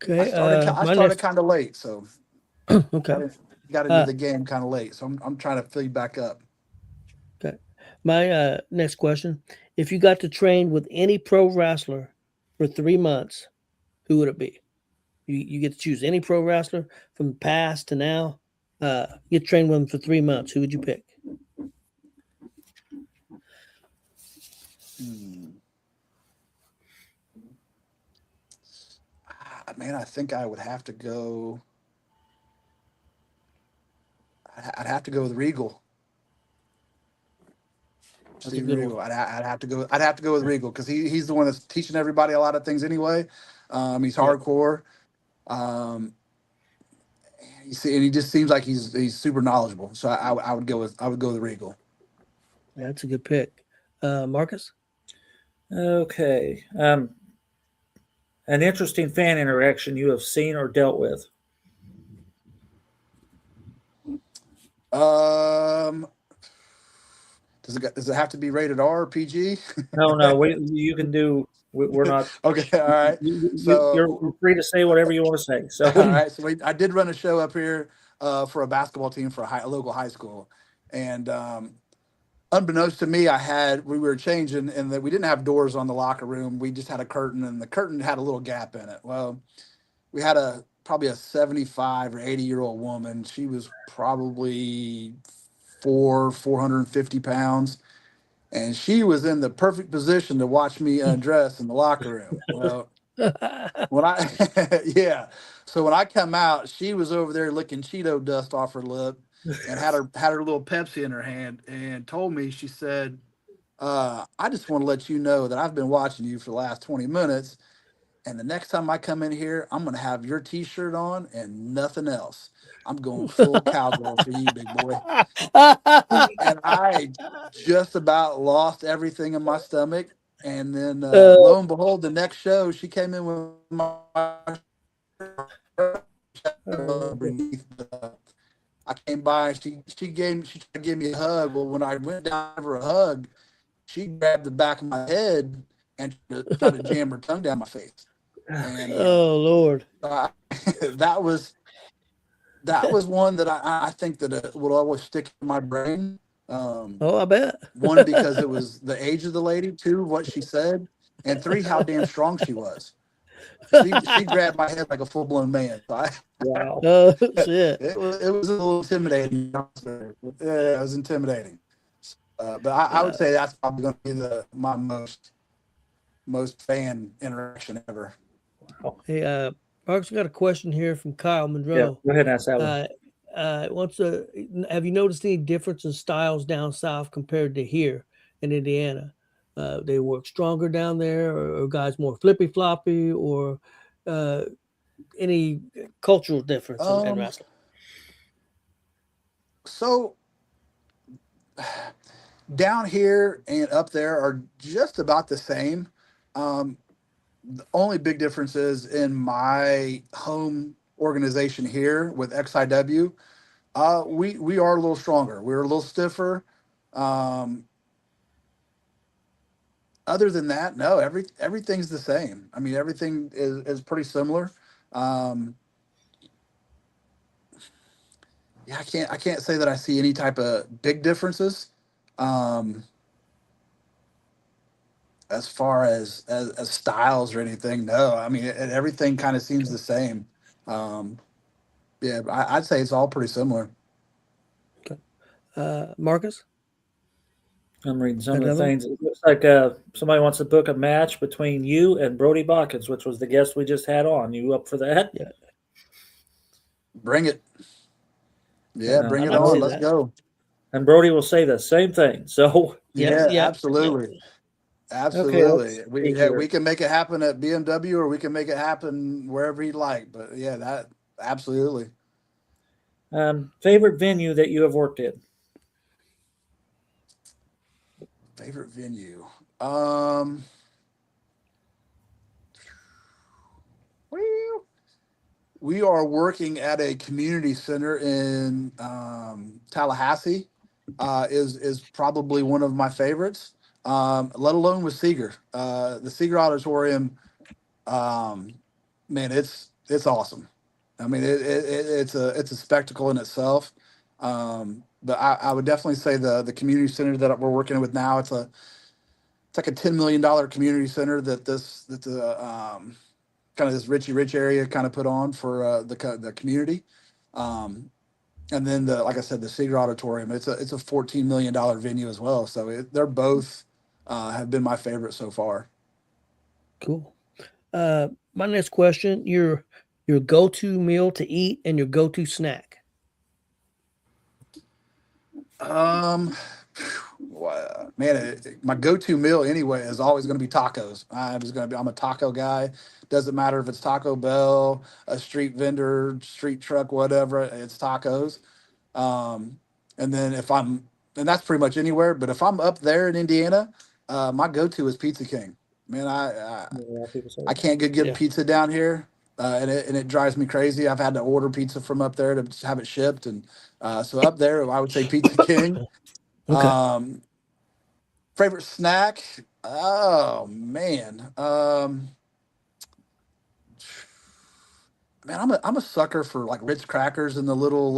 Okay. I My started next. kind of late, so Okay. got into Uh, the game kind of late. So I'm trying to feed back up. okay. My next question: if you got to train with any pro wrestler for 3 months, who would it be? You get to choose any pro wrestler from the past to now. You train with them for 3 months. Who would you pick? Hmm. Man, I think I would have to go. I'd have to go with Regal. That's a Steven good one. Regal. I'd have to go. I'd have to go with Regal because he's the one that's teaching everybody a lot of things anyway. He's Yeah, hardcore. Um, and he just seems like he's super knowledgeable. So I would go with Regal. that's a good pick. Marcus. Okay. An interesting fan interaction you have seen or dealt with. Um, does it have to be rated R or PG? No, you can do. We're not. Okay, all right. You're So free to say whatever you want to say. all So right. So I did run a show up here for a basketball team for a local high school, and unbeknownst to me, we were changing, and that we didn't have doors on the locker room. We just had a curtain, and the curtain had a little gap in it. Well, we had probably a 75 or 80-year-old woman. She was probably 450 pounds, and she was in the perfect position to watch me undress in the locker room. Well, when I yeah, so when I come out, she was over there licking Cheeto dust off her lip, and had her little Pepsi in her hand, and told me, she said, I just want to let you know that I've been watching you for the last 20 minutes. And the next time I come in here, I'm going to have your T-shirt on and nothing else. I'm going full cowgirl for you, big boy. And I just about lost everything in my stomach. And then lo and behold, the next show, she came in with my underneath. I came by. She tried to give me a hug. Well, when I went down for a hug, she grabbed the back of my head and tried to jam her tongue down my face. And Oh Lord. that was one that I think that will always stick in my brain. Oh, I bet. One, because it was the age of the lady. Two, what she said, and three, how damn strong she was. She grabbed my head like a full blown man. So wow. Oh shit. it was a little intimidating. Yeah, it was intimidating. But I would say that's probably going to be my most fan interaction ever. Hey, Marcus, we got a question here from Kyle Yeah, Monroe. go ahead and ask that one. Have you noticed any difference in styles down south compared to here in Indiana? They work stronger down there, or guys more flippy floppy, or any cultural difference in wrestling? So down here and up there are just about the same. The only big difference is in my home organization here with XIW. We are a little stronger. We're a little stiffer. Um, Other than that, no, everything's the same. I mean, everything is pretty similar. Um, yeah, I can't say that I see any type of big differences. Um, as far as styles or anything, no. I mean, everything kind of seems the same. Um, yeah, I'd say it's all pretty similar. Marcus, I'm reading some of the another one? things. It looks like somebody wants to book a match between you and Brody Botkins, which was the guest we just had on. You up for that? Yeah. Bring it. Yeah, bring I'd it like to on. see Let's that. go. And Brody will say the same thing. So Yep. Yeah, Yep. absolutely. okay, Absolutely. let's see We here. can make it happen at BMW, or we can make it happen wherever he'd like. But yeah, that absolutely. Favorite venue that you have worked in? Favorite venue. Well, we are working at a community center in Tallahassee. Is probably one of my favorites. Let alone with Seeger. The Seeger Auditorium. Um, Man, it's awesome. I mean, it's a spectacle in itself. But I would definitely say the community center that we're working with now. It's like a $10 million community center that's a kind of this Richie Rich area kind of put on for the community. Um, and then like I said, the Seeger Auditorium. It's a $14 million venue as well. So they're both have been my favorite so far. Cool. My next question: your go-to meal to eat and your go-to snack. Man, my go-to meal anyway is always going to be tacos. I'm a taco guy. Doesn't matter if it's Taco Bell, a street vendor, street truck, whatever. It's tacos. Um, and then and that's pretty much anywhere. But if I'm up there in Indiana, my go-to is Pizza King. Man, I can't get pizza down here, and it drives me crazy. I've had to order pizza from up there to have it shipped, and so up there, I would say Pizza King. Okay. Favorite snack? Oh man, man, I'm a sucker for like Ritz crackers and the little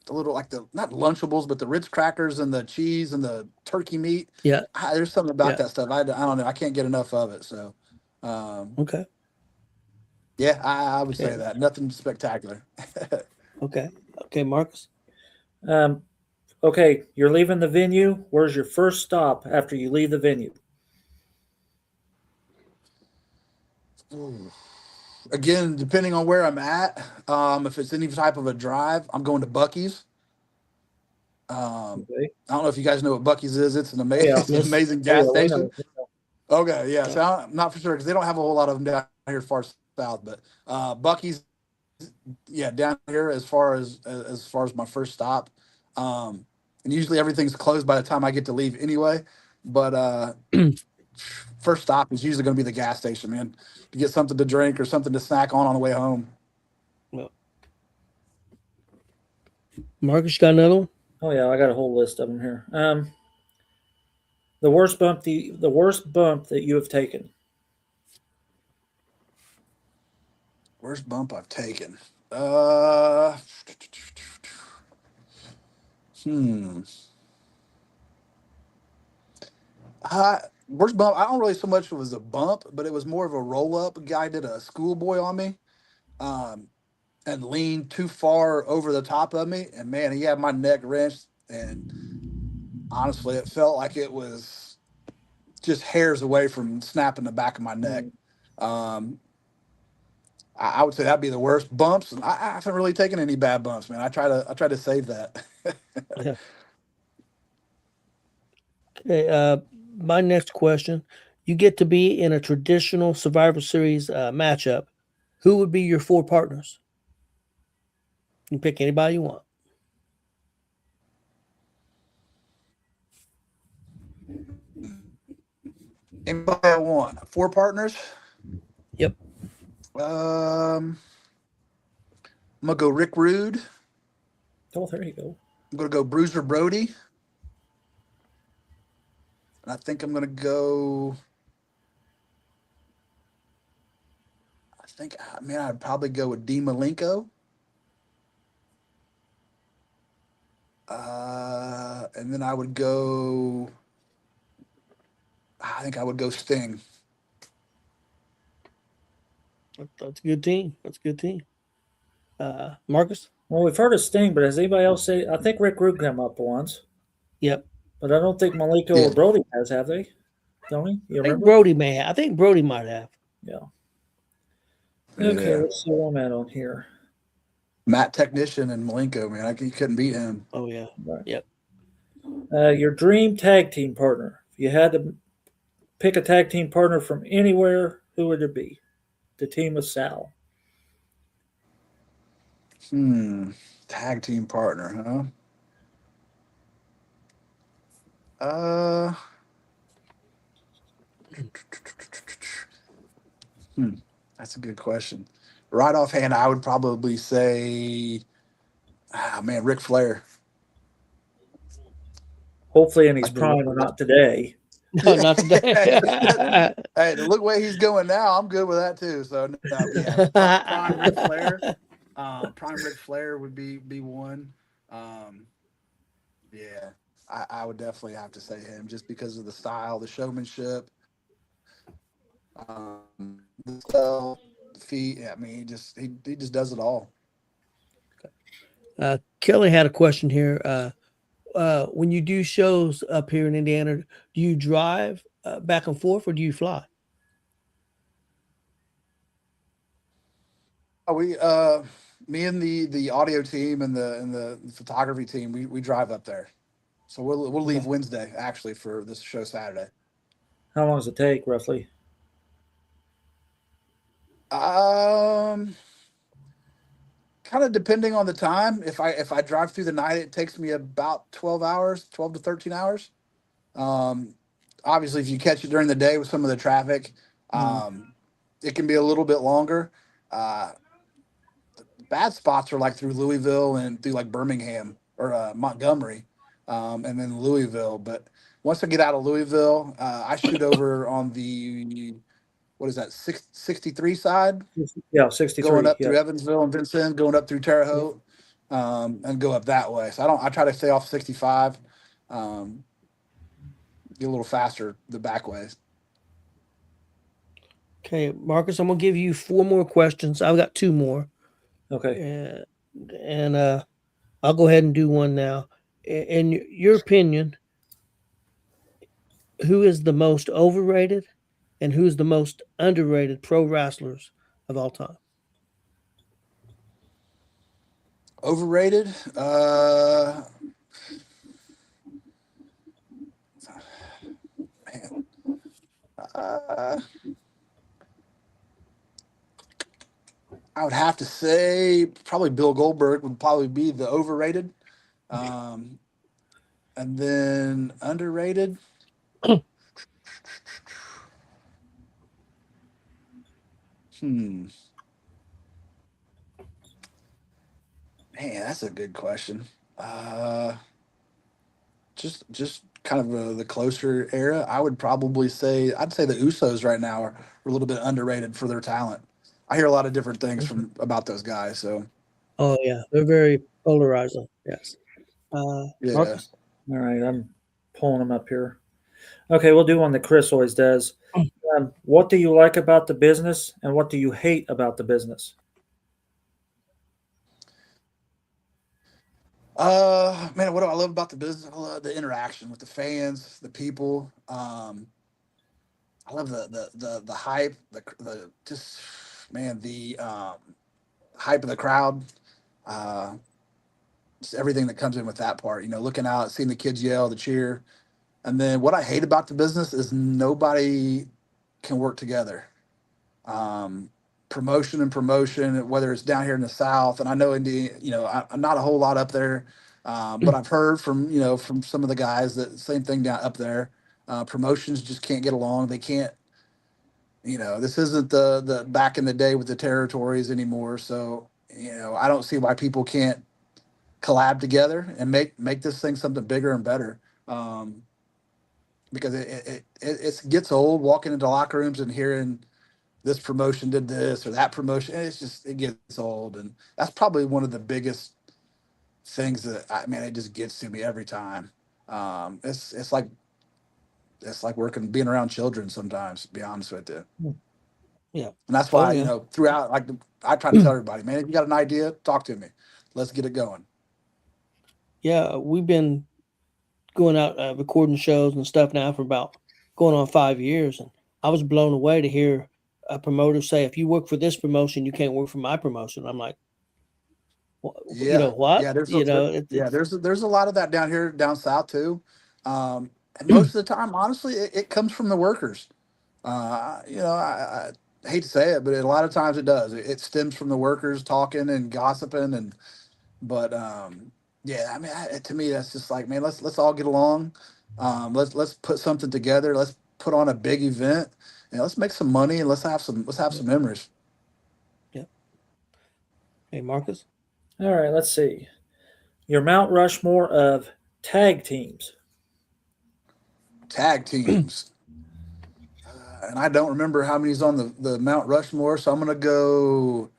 like the not Lunchables, but the Ritz crackers and the cheese and the turkey meat. Yeah. There's something about Yeah. that stuff. I don't know. I can't get enough of it. So, Okay. yeah, I would say Okay. that. Nothing spectacular. Okay. Okay, Marcus. Okay, you're leaving the venue. Where's your first stop after you leave the venue? Ooh. Again, depending on where I'm at, if it's any type of a drive, I'm going to Buc-ee's. Okay. I don't know if you guys know what Buc-ee's is. It's an amazing, Yeah. it's an Yes. amazing Oh, gas yeah, we know. station. Okay, yeah. So I'm not for sure because they don't have a whole lot of them down here far south. But Buc-ee's, yeah, down here as far as my first stop. And usually everything's closed by the time I get to leave anyway. But first stop is usually going to be the gas station, man, to get something to drink or something to snack on the way home. Well, Marcus, you got another one? Oh yeah, I got a whole list of them here. The worst bump that you have taken. Worst bump I've taken. Uh, hmm. Worst bump. I don't really so much it was a bump, but it was more of a roll up. A guy did a schoolboy on me, um, and leaned too far over the top of me, and man, he had my neck wrenched. And honestly, it felt like it was just hairs away from snapping the back of my neck. Um, I would say that'd be the worst bumps. And I haven't really taken any bad bumps, man. I try to save that. Yeah. Okay. My next question: you get to be in a traditional Survivor Series matchup. Who would be your 4 partners? You can pick anybody you want. Anybody I want? 4 partners. Yep. I'm gonna go Rick Rude. Oh, there you go. I'm gonna go Bruiser Brody. And I think I'm gonna go. I'd probably go with D Malenko. And then I think I would go Sting. That's a good team. That's a good team. Marcus? Well, we've heard of Sting, but has anybody else say? I think Rick Rude came up once, Yep. but I don't think Malenko Yeah. or Brody has, have they? Tony, you I think remember? Brody may have. I think Brody might have. Yeah. Okay, Yeah. let's see what I'm at on here. Matt Technician and Malenko, man, you couldn't beat him. Oh, yeah. Right. Yep. Your dream tag team partner. If you had to pick a tag team partner from anywhere, who would it be? The team of Sal. Tag team partner, huh? That's a good question. Right offhand, I would probably say, man, Ric Flair. Hopefully in his Like the prime, and not today. No, not today. Hey, the look way he's going now, I'm good with that too. So no, yeah, prime Ric Flair, prime Ric Flair would be one. Um, yeah, I would definitely have to say him just because of the style, the showmanship, the style, the feet. Yeah, I mean, he just does it all. Kelly had a question here. When you do shows up here in Indiana, do you drive back and forth or do you fly? We me and the audio team and the photography team, we drive up there. So we'll leave Okay. Wednesday actually for this show Saturday. How long does it take, roughly? Kind of depending on the time. If I drive through the night, it takes me about 12 hours, 12 to 13 hours. Um, Obviously, if you catch it during the day with some of the traffic, it can be a little bit longer. Uh, Bad spots are like through Louisville and through like Birmingham or Montgomery, and then Louisville. But once I get out of Louisville, I shoot over on the what is that 63 side, Yeah, going 63. up Yeah. through Evansville and Vincent, going up through Terre Haute, and go up that way. So I try to stay off 65, um, get a little faster the back ways. Okay, Marcus, I'm gonna give you 4 more questions. I've got 2 more. Okay. And I'll go ahead and do one now. In your opinion, who is the most overrated and who's the most underrated pro wrestlers of all time? Overrated. Man. I would have to say probably Bill Goldberg would probably be the overrated. Um, and then underrated. Hmm. Man, that's a good question. Uh, just kind of the closer era. I would probably say I'd say the Usos right now are a little bit underrated for their talent. I hear a lot of different things from about those guys. So Oh yeah, they're very polarizing. Yes. yeah. Marcus. All right. I'm pulling them up here. Okay, we'll do one that Chris always does. What do you like about the business, and what do you hate about the business? Man, what do I love about the business? I love the interaction with the fans, the people. I love the hype, the just man the hype of the crowd. Uh, just everything that comes in with that part. Looking out, seeing the kids yell, the cheer, and then what I hate about the business is nobody can work together. Um, Promotion and promotion, whether it's down here in the South, and I know Indy, I'm not a whole lot up there, but I've heard from some of the guys that same thing down up there. Promotions just can't get along. They can't. This isn't the back in the day with the territories anymore. So I don't see why people can't collab together and make this thing something bigger and better. Um, because it gets old walking into locker rooms and hearing this promotion did this or that promotion. And it gets old, and that's probably one of the biggest things that it just gets to me every time. It's like being around children sometimes. To be honest with you, Yeah. and that's Oh why yeah. throughout, I try to tell everybody, man, if you got an idea, talk to me. Let's get it going. Yeah, we've been going out recording shows and stuff now for about going on 5 years, and I was blown away to hear a promoter say, "If you work for this promotion, you can't work for my promotion." I'm like, Yeah, what? yeah. There's a lot of that down here, down south too, and most of the time, honestly, it comes from the workers. I hate to say it, but a lot of times it does. It stems from the workers talking and gossiping, and but yeah, I mean, to me, that's just like, man, let's all get along. Let's put something together. Let's put on a big event, and let's make some money, and let's have some memories. Yeah. Hey, Marcus. All right, let's see. Your Mount Rushmore of tag teams. Tag teams. And I don't remember how many's on the Mount Rushmore, so I'm gonna go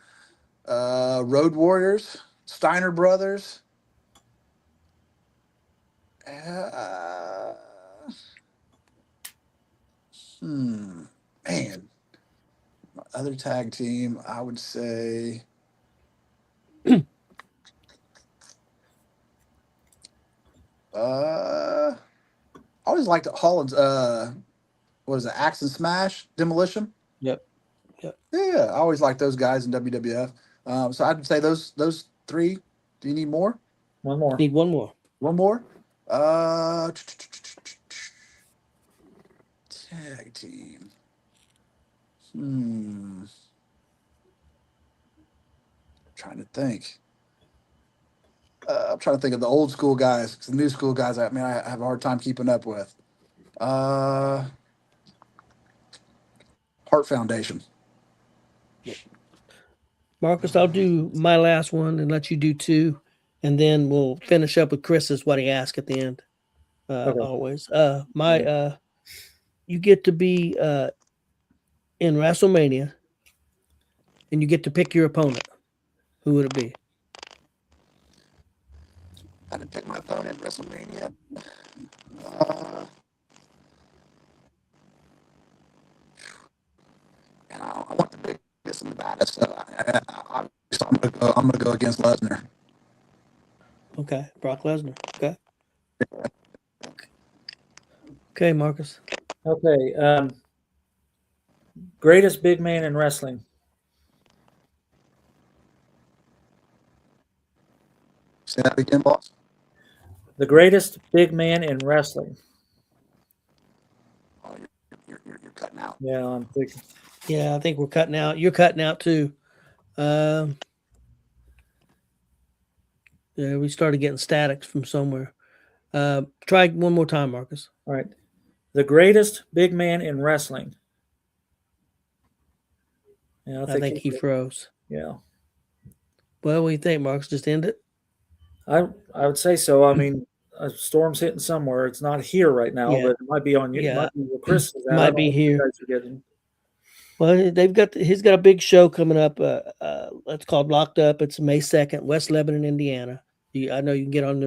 Road Warriors, Steiner Brothers. Uh, man, other tag team, I would say. I always liked Holland's. What is it? Axe and Smash, Demolition. Yep. Yep. Yeah, I always liked those guys in WWF. So I'd say those three. Do you need more? One more. Need one more. One more. Tag team. Trying to think. I'm trying to think of the old school guys. 'Cause the new school guys, I have a hard time keeping up with. Heart Foundation. Marcus, I'll do my last one and let you do two, and then we'll finish up with Chris's what he asked at the end. Okay. Always. You get to be in WrestleMania, and you get to pick your opponent. Who would it be? I didn't pick my opponent in WrestleMania. I want the biggest and the baddest. So I'm gonna go against Lesnar. Okay, Brock Lesnar. Okay. Okay, Marcus. Okay. Greatest big man in wrestling. Say that again, boss. The greatest big man in wrestling. Oh, you're cutting out. Yeah, I'm thinking. Yeah, I think we're cutting out. You're cutting out too. Yeah, we started getting statics from somewhere. Try one more time, Marcus. All right. The greatest big man in wrestling. Yeah, I think he froze. Yeah. Well, what do you think, Marcus? Just end it? I would say so. I mean, a storm's hitting somewhere. It's not here right now, Yeah. but it might be on you. Yeah. It might be where Chris is at. Might I don't be know what you here. guys are getting. Well, he's got a big show coming up. It's called Locked Up. It's May 2nd, West Lebanon, Indiana. I know you can get on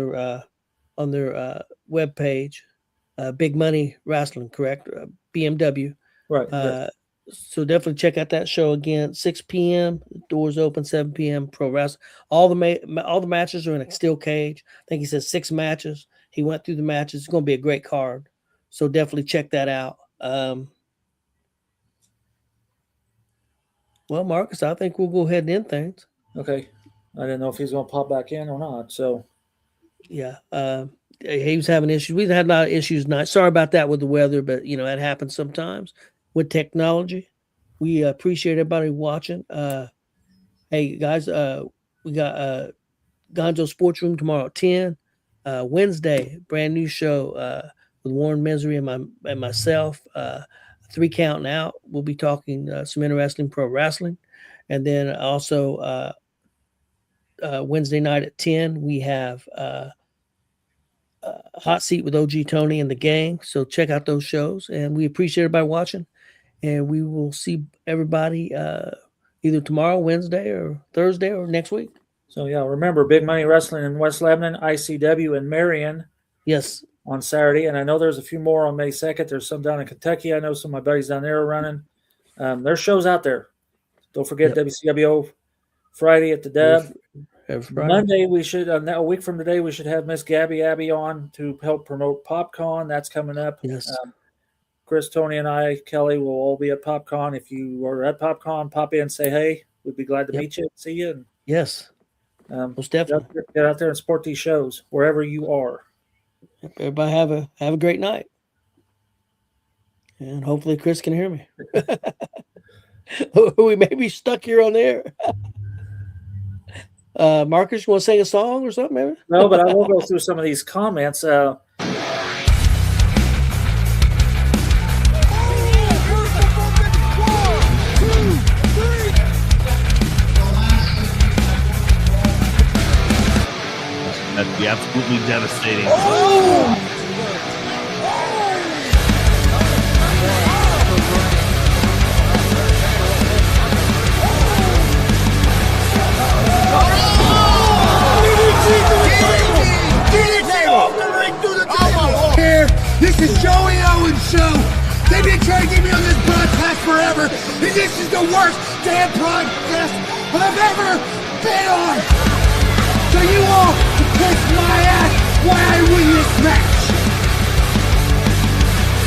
their web page. Big Money Wrestling, correct? BMW. Right. Yes. So definitely check out that show again. 6 p.m. Doors open. 7 p.m. Pro wrestling. All the matches are in a steel cage. I think he said 6 matches. He went through the matches. It's going to be a great card. So definitely check that out. Well, Marcus, I think we'll go ahead and end things. Okay. I didn't know if he's going to pop back in or not. So, yeah, he was having issues. We've had a lot of issues tonight. Sorry about that with the weather, but that happens sometimes with technology. We appreciate everybody watching. Hey guys, we got Gonzo'S Sports Room tomorrow at 10. Wednesday, brand new show with Warren Misery and myself. 3 Counting Out. We'll be talking some interesting pro wrestling. And then also Wednesday night at 10, we have Hot Seat with OG Tony and the gang. So check out those shows. And we appreciate everybody watching. And we will see everybody either tomorrow, Wednesday, or Thursday, or next week. So, yeah, remember, Big Money Wrestling in West Lebanon, ICW in Marion. Yes. On Saturday, and I know there's a few more on May 2nd. There's some down in Kentucky. I know some of my buddies down there are running. There's shows out there. Don't forget WCWO Friday at the Dub. Monday, we should, a week from today, we should have Miss Gabby Abbey on to help promote PopCon. That's coming up. Yes. Chris, Tony, and I, Kelly, will all be at PopCon. If you are at PopCon, pop in, say hey. We'd be glad to meet you and see you. And, yes. Most definitely. Get out there and support these shows wherever you are. Everybody have a great night. And hopefully Chris can hear me. We may be stuck here on there. Marcus, you want to sing a song or something, maybe? No, but I will go through some of these comments. That'd be absolutely devastating. This is Joey Owens' show. They've been trying to get me on this broadcast forever, and this is the worst damn broadcast I've ever been on. So you all can kiss my ass while I win this match.